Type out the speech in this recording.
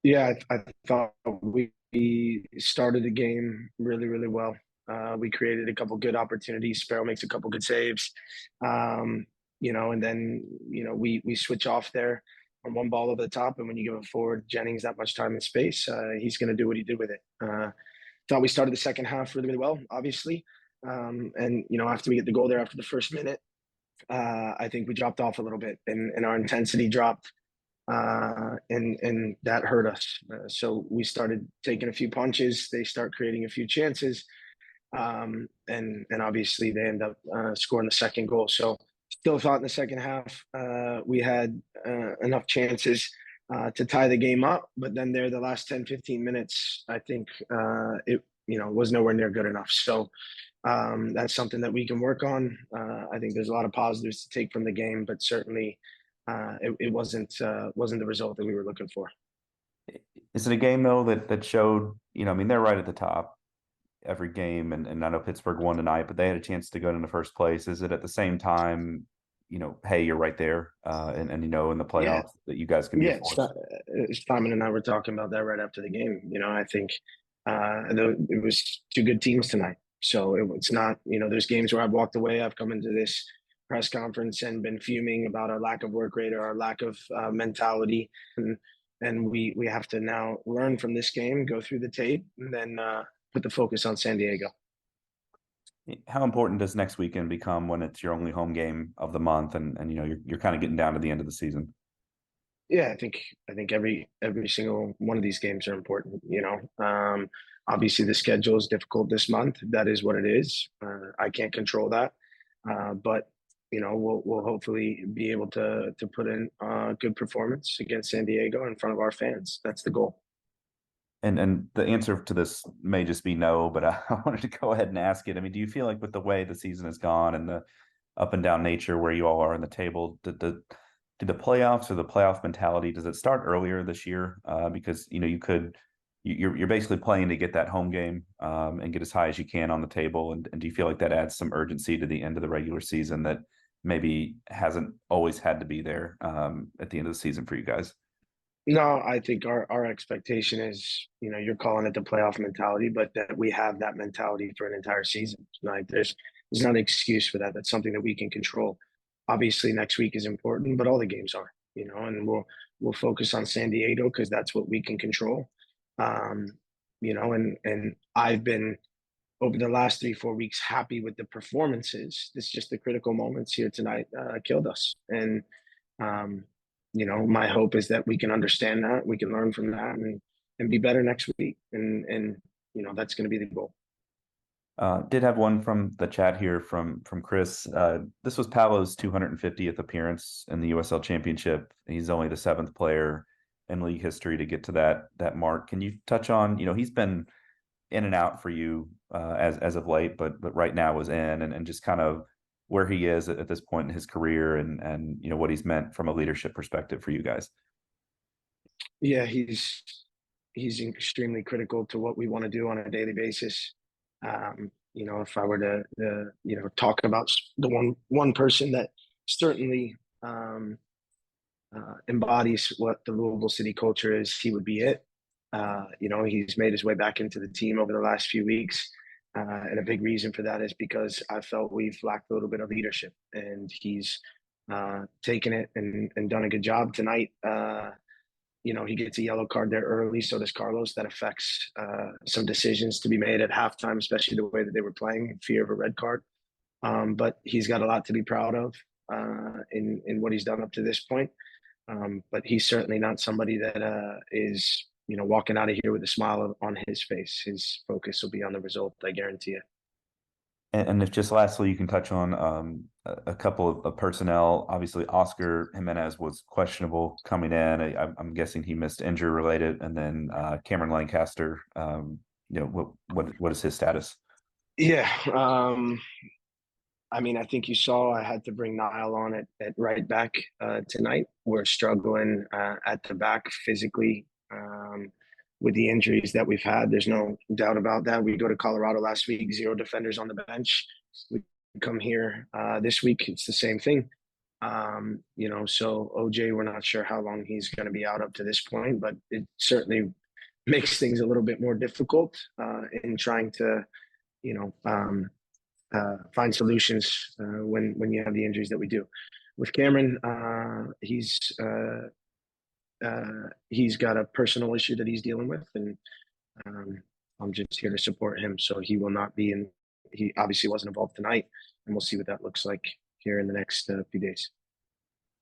Yeah, I thought we started the game really, really well. We created a couple good opportunities. Sparrow makes a couple good saves, um, and then we switch off there on one ball over the top, and when you give a forward Jennings that much time and space, he's going to do what he did with it. Thought we started the second half really, really well, obviously, and after we get the goal there after the first minute, I think we dropped off a little bit, and our intensity dropped and that hurt us. So we started taking a few punches. They start creating a few chances, and obviously they end up scoring the second goal. So still thought in the second half we had enough chances to tie the game up, but then there the last 10, 15 minutes, I think it was nowhere near good enough. So that's something that we can work on. I think there's a lot of positives to take from the game, but certainly it wasn't the result that we were looking for. Is it a game though that showed, I mean, they're right at the top every game, and I know Pittsburgh won tonight, but they had a chance to go in the first place. Is it at the same time, hey, you're right there, and in the Yeah, playoffs that you guys can be a yeah. force? Simon and I were talking about that right after the game. I think it was two good teams tonight. So it's not, there's games where I've walked away. I've come into this press conference and been fuming about our lack of work rate or our lack of mentality, and we have to now learn from this game, go through the tape, and then put the focus on San Diego. How important does next weekend become when it's your only home game of the month, and you're kind of getting down to the end of the season? Yeah, I think every single one of these games are important. Obviously the schedule is difficult this month. That is what it is. I can't control that, but we'll hopefully be able to put in a good performance against San Diego in front of our fans. That's the goal. And the answer to this may just be no, but I wanted to go ahead and ask it. I mean, do you feel like with the way the season has gone and the up and down nature where you all are in the table, did the playoffs or the playoff mentality, does it start earlier this year? Because you're basically playing to get that home game and get as high as you can on the table. And do you feel like that adds some urgency to the end of the regular season that maybe hasn't always had to be there at the end of the season for you guys? No, I think our expectation is, you're calling it the playoff mentality, but that we have that mentality for an entire season. Like there's not an excuse for that. That's something that we can control. Obviously, next week is important, but all the games are, and we'll focus on San Diego because that's what we can control. Um, and I've been over the last 3, 4 weeks happy with the performances. It's just the critical moments here tonight killed us, and um, my hope is that we can understand that, we can learn from that, and be better next week. And that's going to be the goal. Did have one from the chat here from Chris. This was Paolo's 250th appearance in the USL Championship. He's only the seventh player in league history to get to that mark. Can you touch on, he's been in and out for you as of late, but right now is in, and just kind of where he is at this point in his career, and what he's meant from a leadership perspective for you guys. Yeah, he's extremely critical to what we want to do on a daily basis. If I were to talk about the one person that certainly embodies what the Louisville City culture is, he would be it. He's made his way back into the team over the last few weeks. And a big reason for that is because I felt we've lacked a little bit of leadership, and he's taken it and done a good job tonight. He gets a yellow card there early, so does Carlos. That affects some decisions to be made at halftime, especially the way that they were playing in fear of a red card. But he's got a lot to be proud of in what he's done up to this point. But he's certainly not somebody that is walking out of here with a smile on his face. His focus will be on the result, I guarantee it. And if just lastly, you can touch on a couple of personnel. Obviously, Oscar Jimenez was questionable coming in. I'm guessing he missed injury related, and then Cameron Lancaster. What is his status? Yeah, I mean, I think you saw I had to bring Niall on at right back tonight. We're struggling at the back physically with the injuries that we've had. There's no doubt about that. We go to Colorado last week, zero defenders on the bench. We come here this week, it's the same thing. You know, so OJ, we're not sure how long he's going to be out up to this point, but it certainly makes things a little bit more difficult in trying to, you know, find solutions when you have the injuries that we do. With Cameron, he's got a personal issue that he's dealing with, and I'm just here to support him. So he will not be in. He obviously wasn't involved tonight, and we'll see what that looks like here in the next few days.